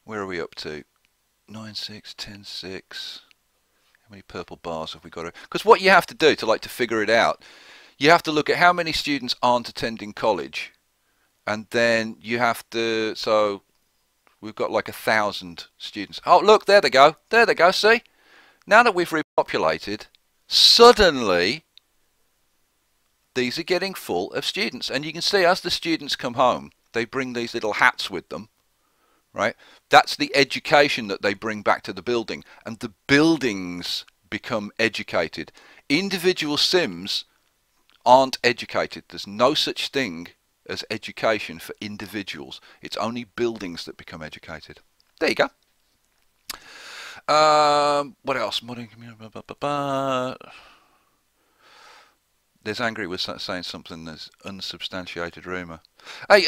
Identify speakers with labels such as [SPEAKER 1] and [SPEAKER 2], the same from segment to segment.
[SPEAKER 1] Where are we up to? 9, 6, 10, 6. How many purple bars have we got? Because what you have to do to figure it out, you have to look at how many students aren't attending college, and then you have to. So we've got like 1,000 students. Oh, look, there they go. There they go. See, now that we've repopulated, suddenly these are getting full of students, and you can see as the students come home, they bring these little hats with them. Right, that's the education that they bring back to the building, and the buildings become educated. Individual Sims aren't educated. There's no such thing as education for individuals. It's only buildings that become educated. There you go. What else? There's Angry was saying something. There's unsubstantiated rumour. Hey,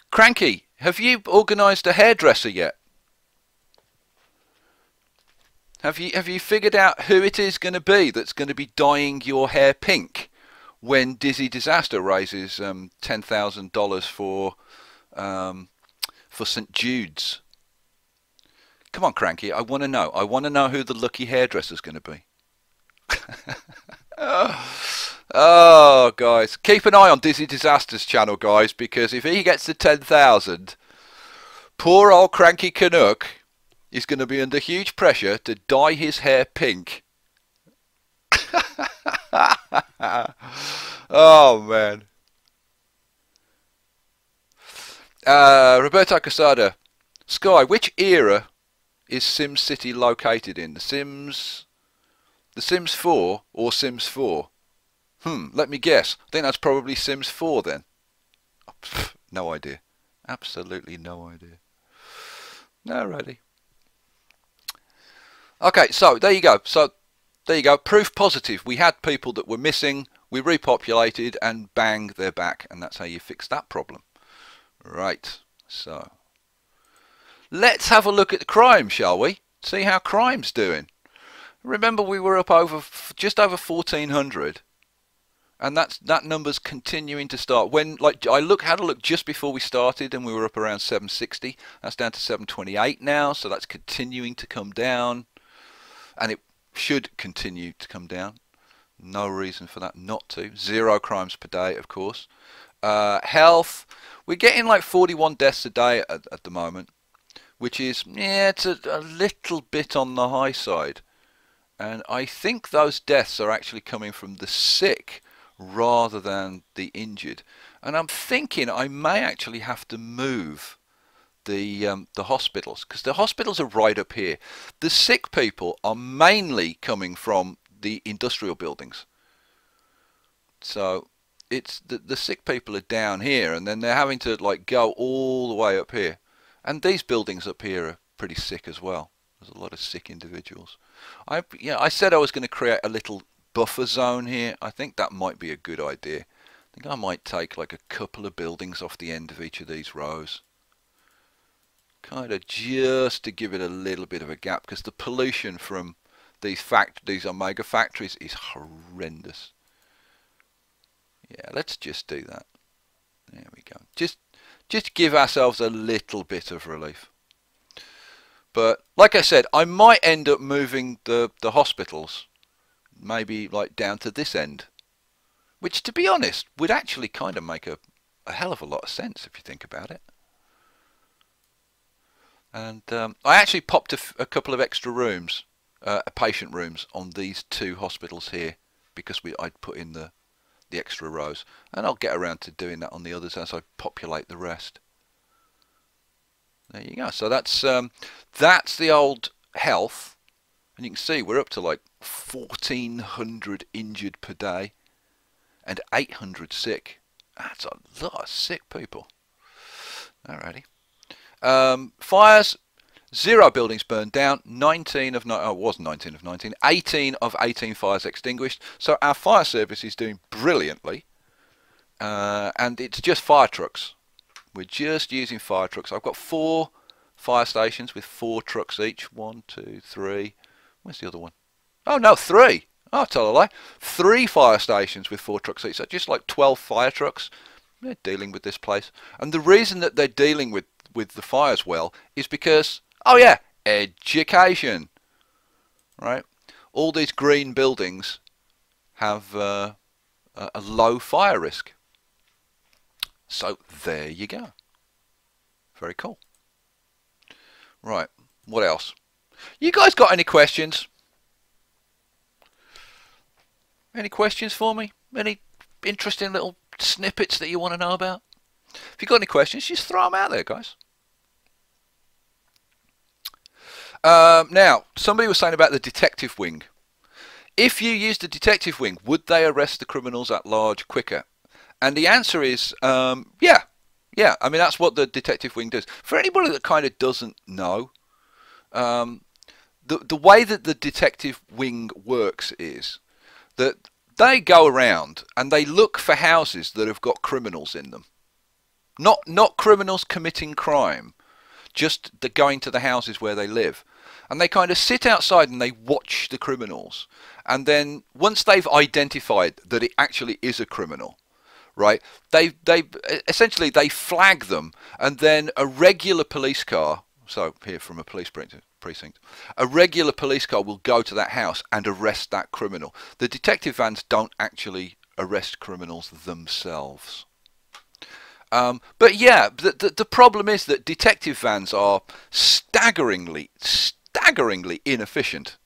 [SPEAKER 1] Cranky, have you organised a hairdresser yet? Have you figured out who it is going to be that's going to be dyeing your hair pink when Dizzy Disaster raises $10,000 for St Jude's? Come on, Cranky, I want to know. I want to know who the lucky hairdresser's going to be. Oh, guys, keep an eye on Dizzy Disaster's channel, guys, because if he gets to 10,000, poor old Cranky Canuck is going to be under huge pressure to dye his hair pink. Oh, man. Roberto Casada, Skye, which era is SimCity located in? The Sims 4 or Sims 4? Let me guess. I think that's probably Sims 4 then. No idea. Absolutely no idea. Alrighty. Okay, so there you go. Proof positive. We had people that were missing. We repopulated, and bang, they're back. And that's how you fix that problem. Right. So let's have a look at the crime, shall we? See how crime's doing. Remember, we were up just over 1,400. And that number's continuing to start. When I had a look just before we started, and we were up around 760. That's down to 728 now, so that's continuing to come down, and it should continue to come down. No reason for that not to. 0 crimes per day, of course. Health, we're getting like 41 deaths a day at the moment, which is, yeah, it's a little bit on the high side. And I think those deaths are actually coming from the sick rather than the injured, and I'm thinking I may actually have to move the hospitals, because the hospitals are right up here. The sick people are mainly coming from the industrial buildings, so it's the sick people are down here, and then they're having to go all the way up here, and these buildings up here are pretty sick as well. There's a lot of sick individuals. I said I was going to create a little buffer zone here. I think that might be a good idea. I think I might take like a couple of buildings off the end of each of these rows, kind of just to give it a little bit of a gap, because the pollution from these Omega factories is horrendous. Yeah, let's just do that. There we go. Just give ourselves a little bit of relief. But like I said, I might end up moving the hospitals maybe down to this end, which, to be honest, would actually kind of make a hell of a lot of sense if you think about it. And I actually popped a couple of extra rooms, patient rooms, on these 2 hospitals here, because I'd put in the extra rows, and I'll get around to doing that on the others as I populate the rest. There you go. So that's the old health. And you can see we're up to like 1,400 injured per day and 800 sick. That's a lot of sick people. Alrighty. Fires, 0 buildings burned down. 18 of 18 fires extinguished. So our fire service is doing brilliantly. And it's just fire trucks. We're just using fire trucks. I've got 4 fire stations with 4 trucks each. 1, 2, 3. Where's the other one? Oh no, 3. Oh, tell a lie. 3 fire stations with 4 trucks each. So just like 12 fire trucks. They're dealing with this place. And the reason that they're dealing with with the fires well is because, oh yeah, education, right? All these green buildings have a low fire risk. So there you go. Very cool. Right, what else? You guys got any questions? Any questions for me? Any interesting little snippets that you want to know about? If you've got any questions, just throw them out there, guys. Now, somebody was saying about the detective wing. If you use the detective wing, would they arrest the criminals at large quicker? And the answer is, yeah. Yeah, I mean, that's what the detective wing does. For anybody that kind of doesn't know, the way that the detective wing works is that they go around and they look for houses that have got criminals in them. Not criminals committing crime, just going to the houses where they live. And they kind of sit outside and they watch the criminals. And then once they've identified that it actually is a criminal, right, they essentially they flag them, and then a regular police car, so here from a police precinct, a regular police car will go to that house and arrest that criminal. The detective vans don't actually arrest criminals themselves. But yeah, the problem is that detective vans are staggeringly inefficient.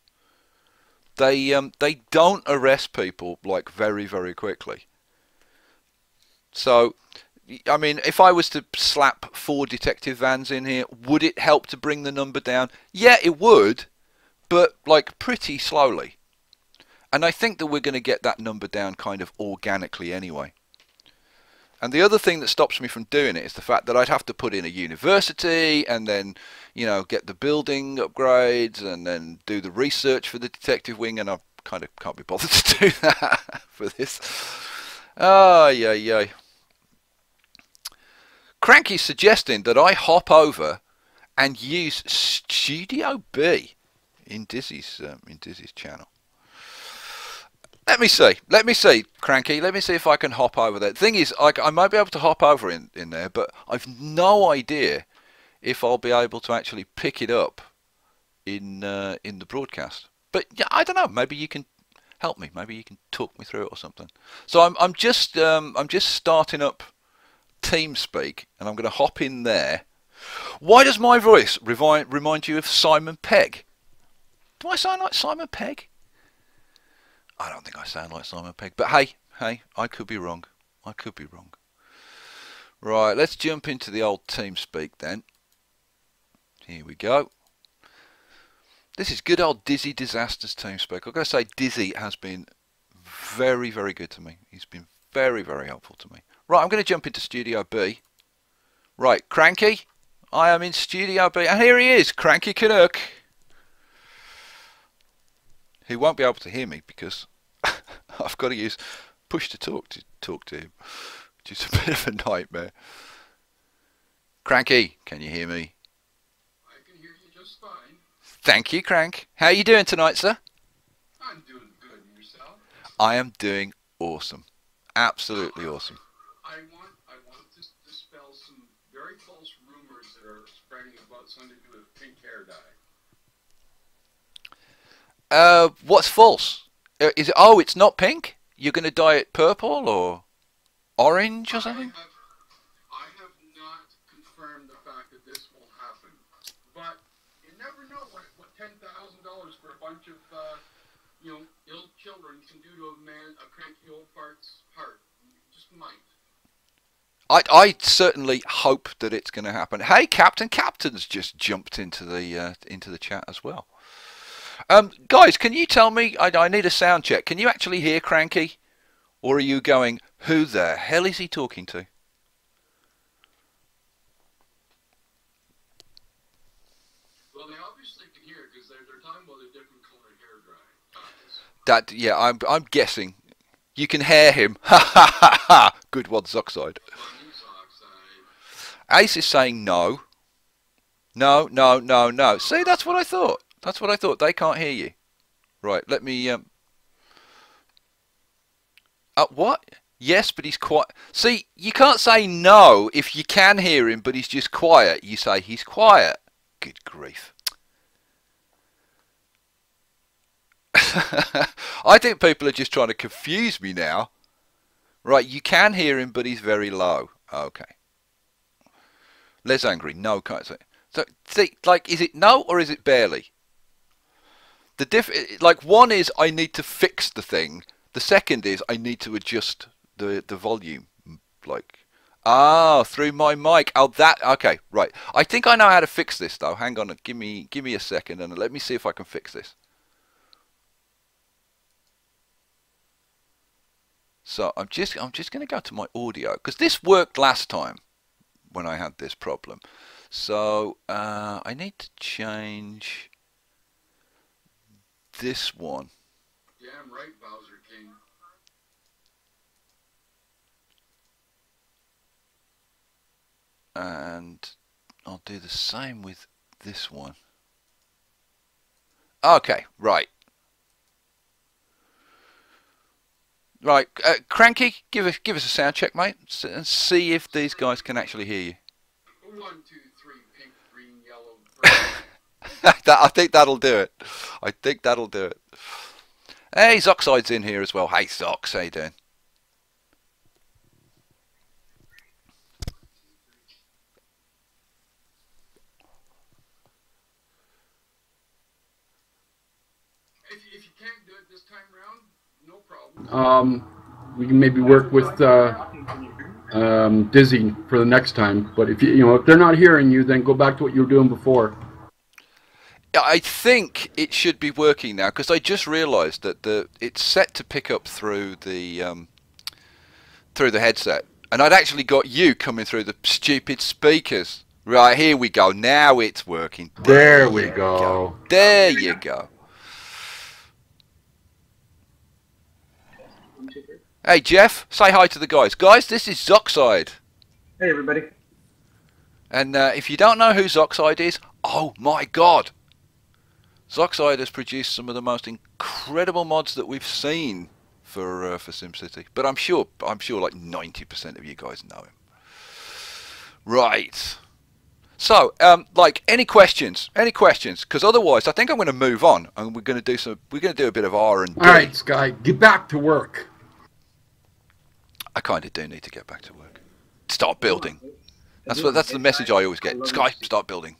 [SPEAKER 1] They don't arrest people like very quickly. So, I mean, if I was to slap 4 detective vans in here, would it help to bring the number down? Yeah, it would, but like pretty slowly. And I think that we're going to get that number down kind of organically anyway. And the other thing that stops me from doing it is the fact that I'd have to put in a university and then, you know, get the building upgrades and then do the research for the detective wing, and I kind of can't be bothered to do that for this. Oh, yeah. Cranky's suggesting that I hop over and use Studio B in Dizzy's channel. Let me see, Cranky. Let me see if I can hop over there. The thing is, I might be able to hop over in there, but I've no idea if I'll be able to actually pick it up in the broadcast. But yeah, I don't know. Maybe you can help me. Maybe you can talk me through it or something. So I'm just starting up TeamSpeak, and I'm going to hop in there. Why does my voice remind you of Simon Pegg? Do I sound like Simon Pegg? I don't think I sound like Simon Pegg, but hey, I could be wrong. I could be wrong. Right, let's jump into the old TeamSpeak then. Here we go. This is good old Dizzy Disasters TeamSpeak. I've got to say, Dizzy has been very good to me. He's been very helpful to me. Right, I'm going to jump into Studio B. Right, Cranky, I am in Studio B, and here he is, Cranky Canuck. He won't be able to hear me because I've got to use push to talk to him, which is a bit of a nightmare. Cranky, can you hear me?
[SPEAKER 2] I can hear you just fine.
[SPEAKER 1] Thank you, Crank. How are you doing tonight, sir?
[SPEAKER 2] I'm doing good. And yourself?
[SPEAKER 1] I am doing awesome. Absolutely awesome.
[SPEAKER 2] I want to dispel some very false rumors that are spreading about something to do with pink hair dye.
[SPEAKER 1] What's false? Is it? Oh, it's not pink. You're going to dye it purple or orange or something?
[SPEAKER 2] I have not confirmed the fact that this will happen, but you never know what $10,000 for a bunch of ill children can do to a cranky old fart's heart. Just might.
[SPEAKER 1] I certainly hope that it's going to happen. Hey, Captain's just jumped into the chat as well. Guys, can you tell me? I need a sound check. Can you actually hear Cranky, or are you going, who the hell is he talking to?
[SPEAKER 2] Well, they obviously can hear it because they're talking about a different colored hair dye.
[SPEAKER 1] Yeah, I'm guessing. You can hear him. Ha ha ha ha. Good one, Zoxide. Ace is saying no. No. See, that's what I thought. That's what I thought. They can't hear you. Right, let me... what? Yes, but he's quiet. See, you can't say no if you can hear him, but he's just quiet. You say he's quiet. Good grief. I think people are just trying to confuse me now. Right, you can hear him, but he's very low. Okay. Les angry. No, can't say. So, see, like, is it no or is it barely? Like, one is I need to fix the thing. The second is I need to adjust the volume. Like, through my mic. Oh, that. Okay, right. I think I know how to fix this though. Hang on, give me a second and let me see if I can fix this. So I'm just going to go to my audio because this worked last time when I had this problem. So I need to change this one.
[SPEAKER 2] Damn right, Bowser King.
[SPEAKER 1] And I'll do the same with this one. Okay, right. Right, Cranky, give us a sound check, mate, and see if these guys can actually hear you.
[SPEAKER 2] 1, 2, 3, pink, green, yellow, red.
[SPEAKER 1] I think that'll do it. I think that'll do it. Hey, Zoxide's in here as well. Hey, Zox, how you doing?
[SPEAKER 2] If you can't do it this time around, no problem. We can maybe work with Dizzy for the next time. But if if they're not hearing you, then go back to what you were doing before.
[SPEAKER 1] I think it should be working now because I just realised that it's set to pick up through the headset, and I'd actually got you coming through the stupid speakers. Right, here we go. Now it's working.
[SPEAKER 2] There we go.
[SPEAKER 1] There you go. Hey Jeff, say hi to the guys. Guys, this is Zoxide.
[SPEAKER 3] Hey everybody.
[SPEAKER 1] And if you don't know who Zoxide is, oh my god. Zoxide has produced some of the most incredible mods that we've seen for SimCity. But I'm sure like 90% of you guys know him. Right. So, like, any questions? Any questions? Because otherwise, I think I'm going to move on, and we're going to do a bit of R&D.
[SPEAKER 2] All right, Skye, get back to work.
[SPEAKER 1] I kind of do need to get back to work. Start building. That's the message I always get. Skye, start building.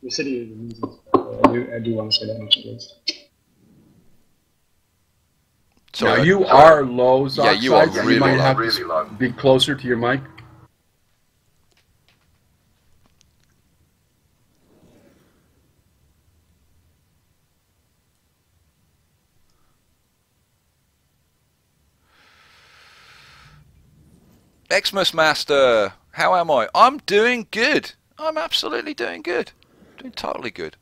[SPEAKER 3] The city is amazing. I do want to say that much at least.
[SPEAKER 2] So now you are low, Zoxide.
[SPEAKER 1] Yeah, you are really
[SPEAKER 2] you might
[SPEAKER 1] low.
[SPEAKER 2] have to be closer to your mic.
[SPEAKER 1] Xmas Master, how am I? I'm doing good. I'm absolutely doing good. Doing totally good.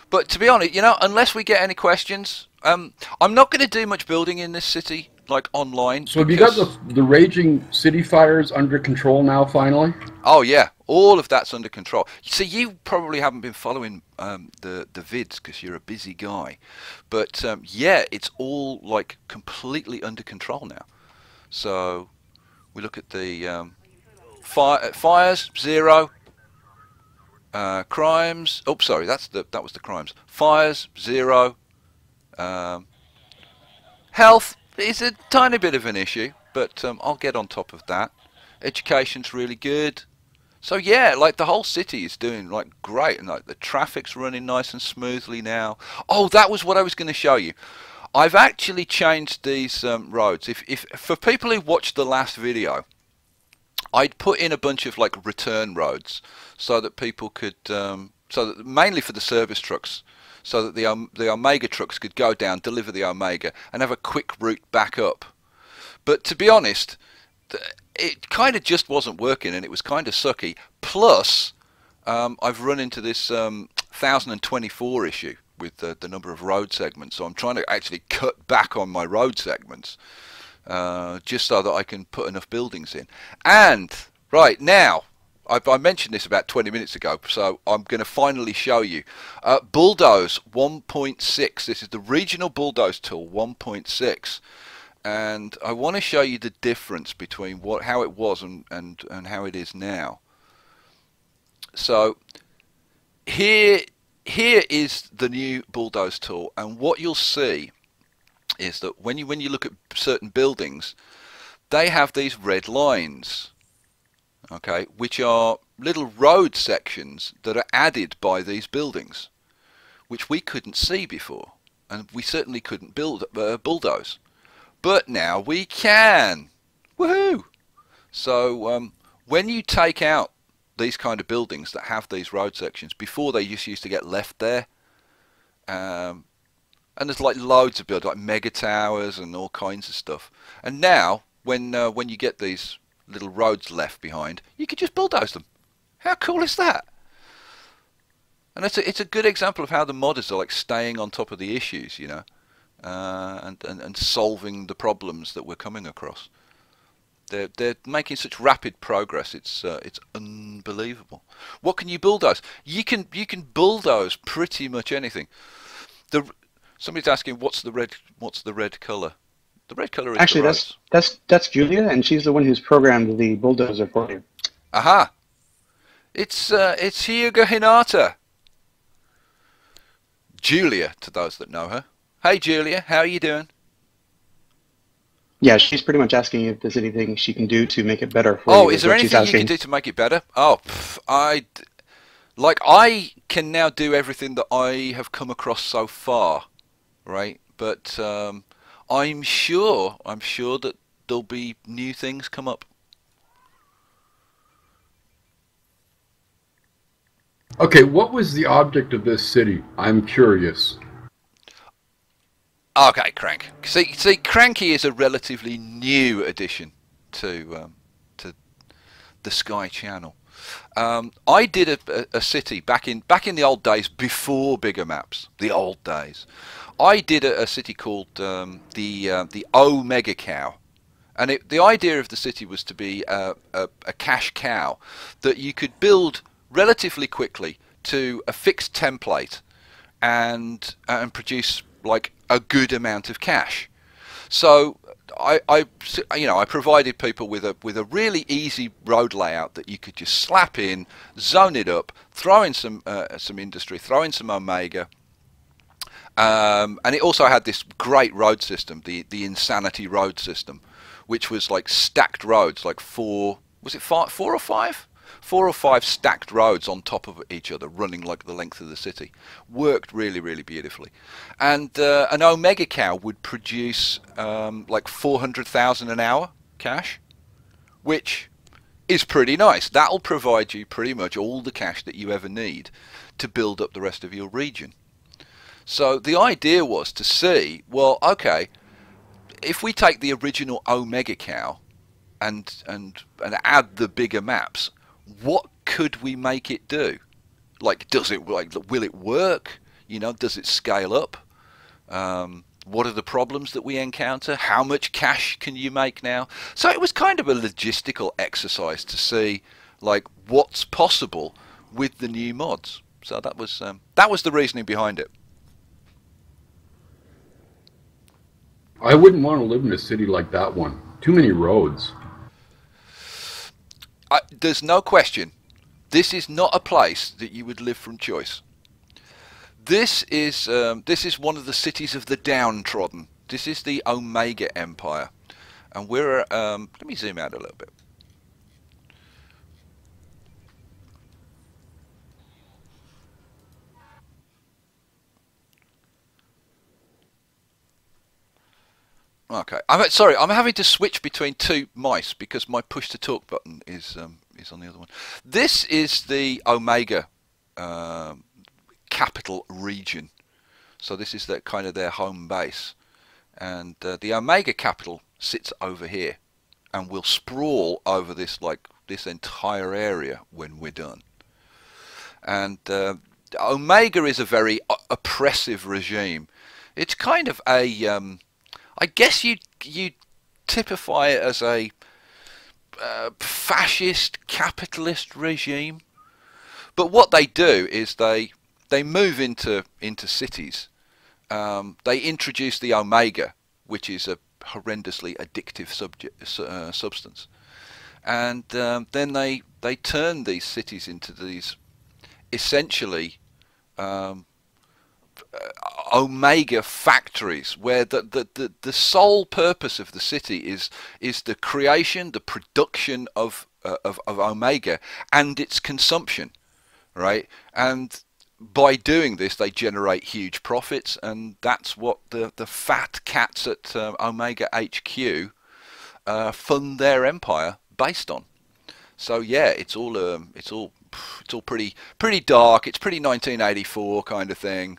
[SPEAKER 1] But to be honest, unless we get any questions, I'm not going to do much building in this city, like online.
[SPEAKER 2] So have you got the raging city fires under control now, finally?
[SPEAKER 1] Oh yeah, all of that's under control. See, you probably haven't been following the vids because you're a busy guy. But yeah, it's all like completely under control now. So we look at the fires 0, crimes. Oh, sorry, that was the crimes. Fires 0. Health is a tiny bit of an issue, but I'll get on top of that. Education's really good. So yeah, like the whole city is doing like great, and like the traffic's running nice and smoothly now. Oh, that was what I was going to show you. I've actually changed these roads. If for people who watched the last video, I'd put in a bunch of like return roads so that people could, mainly for the service trucks, so that the Omega trucks could go down, deliver the Omega, and have a quick route back up. But to be honest, it kind of just wasn't working, and it was kind of sucky. Plus, I've run into this 1024 issue with the number of road segments, so I'm trying to actually cut back on my road segments just so that I can put enough buildings in. And right now, I mentioned this about 20 minutes ago, so I'm going to finally show you. Bulldoze 1.6. This is the regional bulldoze tool 1.6, and I want to show you the difference between how it was and how it is now. So here is the new bulldoze tool, and what you'll see is that when you look at certain buildings, they have these red lines, okay, which are little road sections that are added by these buildings, which we couldn't see before, and we certainly couldn't bulldoze, but now we can. Woohoo! So when you take out these kind of buildings that have these road sections, before they just used to get left there, and there's like loads of buildings, like mega towers and all kinds of stuff. And now, when you get these little roads left behind, you can just bulldoze them. How cool is that? And it's a good example of how the modders are like staying on top of the issues, you know, and solving the problems that we're coming across. They're making such rapid progress. It's unbelievable. What can you bulldoze? You can bulldoze pretty much anything. Somebody's asking what's the red color? The red color is
[SPEAKER 4] actually that's Julia, and she's the one who's programmed the bulldozer for you.
[SPEAKER 1] Aha! It's Hyuga Hinata. Julia, to those that know her. Hey Julia, how are you doing?
[SPEAKER 4] Yeah, she's pretty much asking if there's anything she can do to make it better for you.
[SPEAKER 1] Oh, is there anything you can do to make it better? Oh, I can now do everything that I have come across so far, right? But I'm sure that there'll be new things come up.
[SPEAKER 5] Okay, what was the object of this city? I'm curious.
[SPEAKER 1] Okay, Crank. See, Cranky is a relatively new addition to the Skye channel. I did a city back in the old days, before bigger maps. The old days. I did a city called the OMG-Megacow, and the idea of the city was to be a cash cow that you could build relatively quickly to a fixed template and produce like a good amount of cash. So I provided people with a really easy road layout that you could just slap in, zone it up, throw in some industry, throw in some Omega, and it also had this great road system, the Insanity road system, which was like stacked roads, like four or five stacked roads on top of each other, running like the length of the city. Worked really, really beautifully. And an OMG-Megacow would produce like 400,000 an hour cash, which is pretty nice. That'll provide you pretty much all the cash that you ever need to build up the rest of your region. So the idea was to see, well, okay, if we take the original OMG-Megacow and add the bigger maps, what could we make it do? Like, will it work? You know, does it scale up? What are the problems that we encounter? How much cash can you make now? So it was kind of a logistical exercise to see like what's possible with the new mods. So that was the reasoning behind it.
[SPEAKER 5] I wouldn't want to live in a city like that one. Too many roads.
[SPEAKER 1] There's no question. This is not a place that you would live from choice. This is one of the cities of the downtrodden. This is the Omega Empire, and we're let me zoom out a little bit. Okay, sorry, I'm having to switch between two mice because my push to talk button is on the other one. This is the Omega capital region, so this is kind of their home base, and the Omega capital sits over here, and will sprawl over this entire area when we're done. And Omega is a very oppressive regime. It's kind of a I guess you typify it as a fascist capitalist regime. But what they do is they move into cities. They introduce the Omega, which is a horrendously addictive substance, and then they turn these cities into these essentially Omega factories, where the sole purpose of the city is the creation, the production of Omega and its consumption, right? And by doing this, they generate huge profits, and that's what the fat cats at Omega HQ fund their empire based on. So yeah, it's all pretty dark. It's pretty 1984 kind of thing.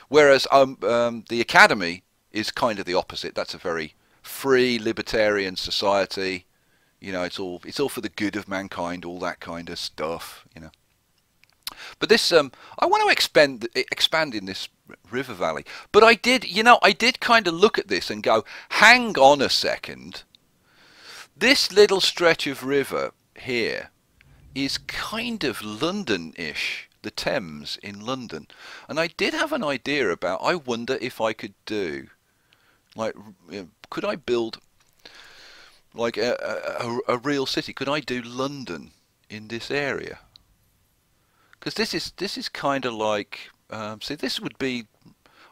[SPEAKER 1] Whereas the Academy is kind of the opposite. That's a very free libertarian society. You know, it's all for the good of mankind, all that kind of stuff. You know. But this, I want to expand in this river valley. But I did kind of look at this and go, hang on a second. This little stretch of river here is kind of London-ish, the Thames in London. And I did have an idea about, I wonder if I could do, like, could I build like a real city? Could I do London in this area? Because this is kind of like, see, this would be,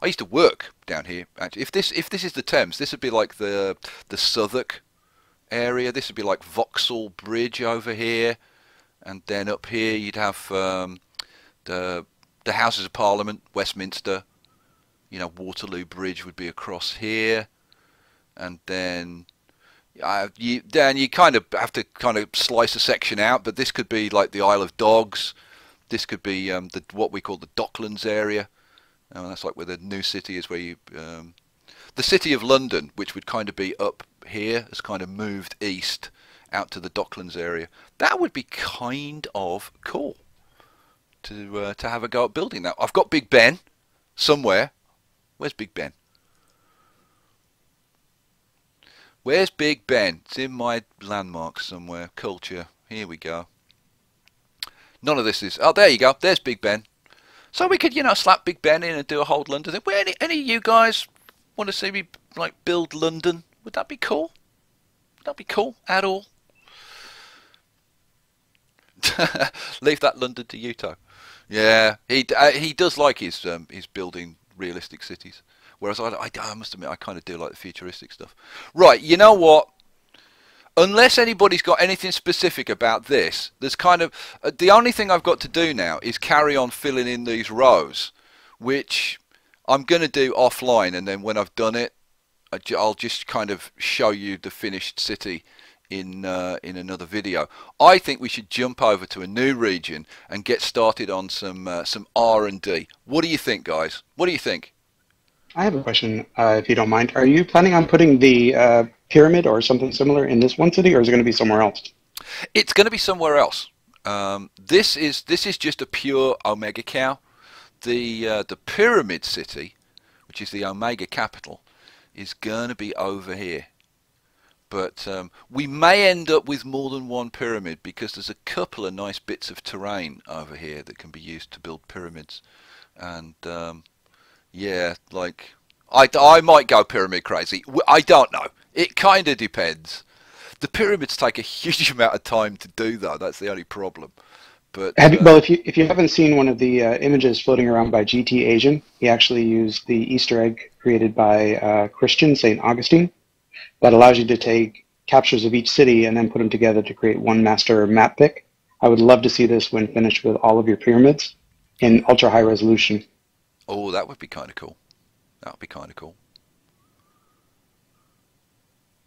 [SPEAKER 1] I used to work down here actually. If this is the Thames, this would be like the Southwark area. This would be like Vauxhall Bridge over here, and then up here you'd have the Houses of Parliament, Westminster. You know, Waterloo Bridge would be across here, and then you kind of have to kind of slice a section out. But this could be like the Isle of Dogs. This could be what we call the Docklands area. That's like where the new city is, where you the City of London, which would kind of be up here, has kind of moved east out to the Docklands area. That would be kind of cool to have a go at building that. I've got Big Ben somewhere. Where's Big Ben? Where's Big Ben? It's in my landmarks somewhere. Culture. Here we go. None of this is... Oh, there you go. There's Big Ben. So we could, you know, slap Big Ben in and do a whole London thing. Well, any of you guys want to see me, like, build London? Would that be cool? Would that be cool at all? Leave that London to Yuto. Yeah, he does like his building realistic cities. Whereas I must admit, I kind of do like the futuristic stuff. Right, you know what? Unless anybody's got anything specific about this, there's kind of the only thing I've got to do now is carry on filling in these rows, which I'm going to do offline, and then when I've done it, I'll just kind of show you the finished city in another video. I think we should jump over to a new region and get started on some R&D. What do you think, guys? What do you think?
[SPEAKER 4] I have a question, if you don't mind. Are you planning on putting the pyramid or something similar in this one city, or is it going to be somewhere else?
[SPEAKER 1] It's going to be somewhere else. This is just a pure Omega cow. The pyramid city, which is the Omega capital, is going to be over here. But we may end up with more than one pyramid, because there's a couple of nice bits of terrain over here that can be used to build pyramids. And yeah, like I might go pyramid crazy. I don't know. It kind of depends. The pyramids take a huge amount of time to do, though. That's the only problem. But
[SPEAKER 4] well, if you haven't seen one of the images floating around by GT Asian, he actually used the Easter egg created by Christian St. Augustine that allows you to take captures of each city and then put them together to create one master map pick. I would love to see this when finished with all of your pyramids in ultra high resolution.
[SPEAKER 1] Oh, that would be kind of cool. That would be kind of cool.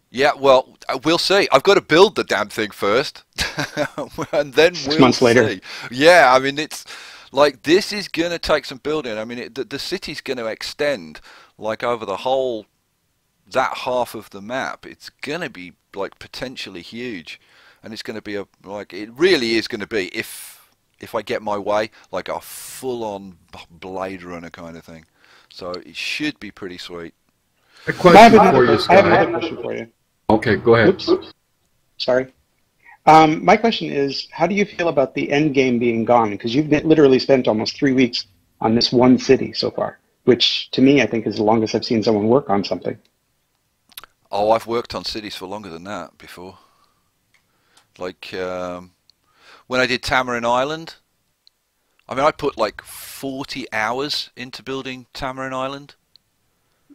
[SPEAKER 1] Yeah, well, we'll see. I've got to build the damn thing first, and then we'll
[SPEAKER 4] 6 months later.
[SPEAKER 1] see. Yeah, I mean, it's like this is going to take some building. I mean, the city's going to extend like over the whole that half of the map. It's going to be like potentially huge, and it's going to be like it really is going to be if I get my way, like a full-on Blade Runner kind of thing. So it should be pretty sweet.
[SPEAKER 5] A question for you,
[SPEAKER 4] I have
[SPEAKER 5] Skye.
[SPEAKER 4] another question for you.
[SPEAKER 5] Okay, go ahead.
[SPEAKER 4] Oops. Sorry. My question is, how do you feel about the end game being gone? Because you've literally spent almost 3 weeks on this one city so far, which to me I think is the longest I've seen someone work on something.
[SPEAKER 1] Oh, I've worked on cities for longer than that before. Like when I did Tamarin Island, I mean, I put like 40 hours into building Tamarin Island.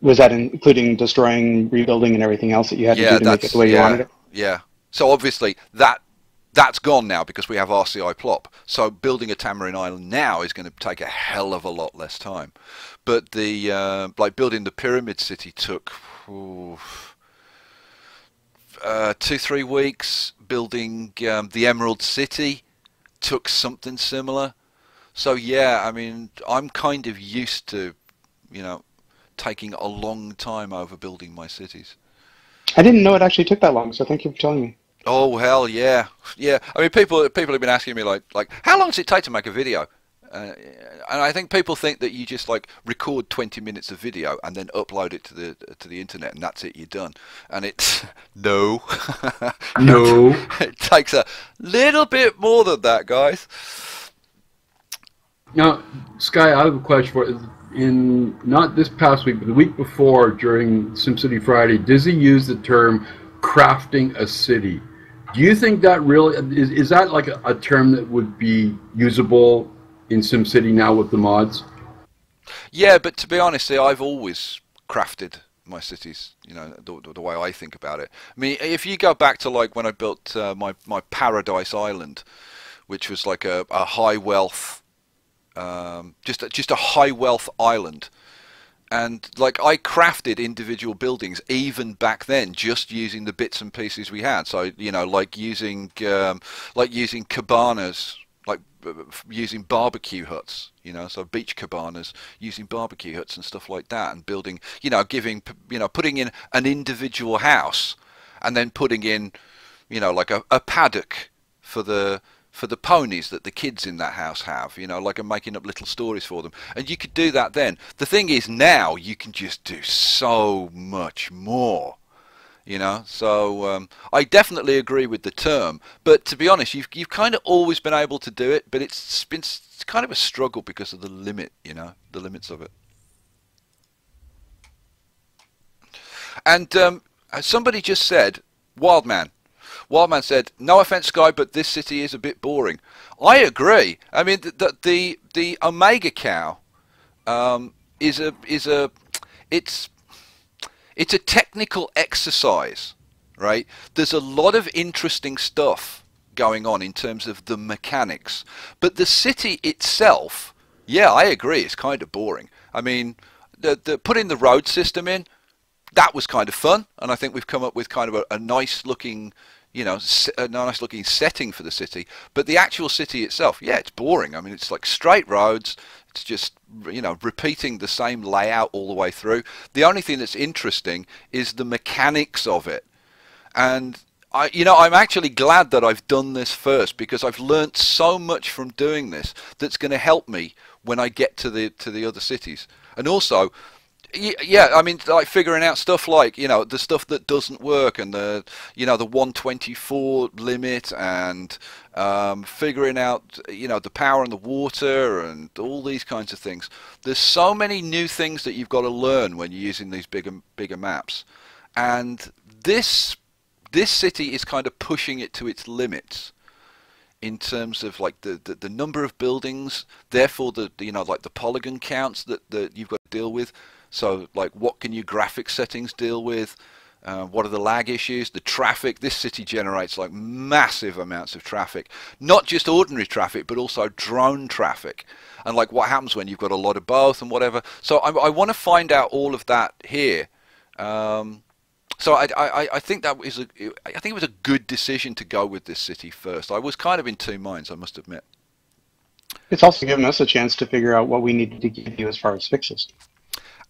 [SPEAKER 4] Was that including destroying, rebuilding, and everything else that you had to
[SPEAKER 1] Yeah,
[SPEAKER 4] do to make it the way you wanted it?
[SPEAKER 1] yeah. So obviously that's gone now because we have RCI plop. So building a Tamarin Island now is going to take a hell of a lot less time. But the like building the Pyramid City took 2-3 weeks. Building the Emerald City took something similar. So yeah, I mean, I'm kind of used to, you know, taking a long time over building my cities.
[SPEAKER 4] I didn't know it actually took that long, so thank you for telling me.
[SPEAKER 1] Oh hell yeah, yeah. I mean, people have been asking me like how long does it take to make a video? And I think people think that you just like record 20 minutes of video and then upload it to the internet and that's it, you're done. And it's no,
[SPEAKER 5] No.
[SPEAKER 1] it takes a little bit more than that, guys.
[SPEAKER 5] Now, Skye, I have a question for you. In not this past week, but the week before, during SimCity Friday, Dizzy used the term crafting a city. Do you think that really is that like a term that would be usable in SimCity now with the mods?
[SPEAKER 1] Yeah, but to be honest, see, I've always crafted my cities, you know, the way I think about it. I mean, if you go back to like when I built my Paradise Island, which was like a high wealth, just a high wealth island, and like I crafted individual buildings even back then just using the bits and pieces we had. So you know, like using cabanas, like using barbecue huts, you know, so beach cabanas, using barbecue huts and stuff like that, and building, you know, putting in an individual house and then putting in, you know, like a paddock for the ponies that the kids in that house have, you know, like I'm making up little stories for them. And you could do that then. The thing is now you can just do so much more, you know. So I definitely agree with the term, but to be honest, you've kind of always been able to do it, but it's kind of a struggle because of the limit, you know, the limits of it. And somebody just said, Wildman said, "No offense, Skye, but this city is a bit boring." I agree. I mean, the OMG-Megacow it's a technical exercise, right? There's a lot of interesting stuff going on in terms of the mechanics, but the city itself, yeah, I agree, it's kind of boring. I mean, the putting the road system in, that was kind of fun, and I think we've come up with kind of a nice looking, you know, a nice looking setting for the city. But the actual city itself, yeah, it's boring. I mean, it's like straight roads. It's just, you know, repeating the same layout all the way through. The only thing that's interesting is the mechanics of it. And I'm actually glad that I've done this first, because I've learnt so much from doing this that's going to help me when I get to the other cities. And also, yeah, I mean, like figuring out stuff like, you know, the stuff that doesn't work, and the 124 limit, and figuring out, you know, the power and the water and all these kinds of things. There's so many new things that you've got to learn when you're using these bigger maps, and this city is kind of pushing it to its limits in terms of like the number of buildings, therefore the like the polygon counts that you've got to deal with. So like, what can your graphics settings deal with? What are the lag issues? The traffic. This city generates like massive amounts of traffic, not just ordinary traffic, but also drone traffic. And like, what happens when you've got a lot of both and whatever. So I want to find out all of that here. So I think it was a good decision to go with this city first. I was kind of in two minds, I must admit.
[SPEAKER 4] It's also given us a chance to figure out what we needed to give you as far as fixes.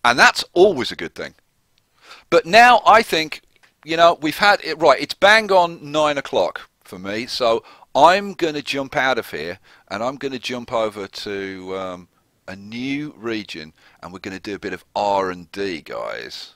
[SPEAKER 1] And that's always a good thing. But now I think, you know, we've had it right. It's bang on 9 o'clock for me. So I'm going to jump out of here, and I'm going to jump over to a new region, and we're going to do a bit of R&D, guys.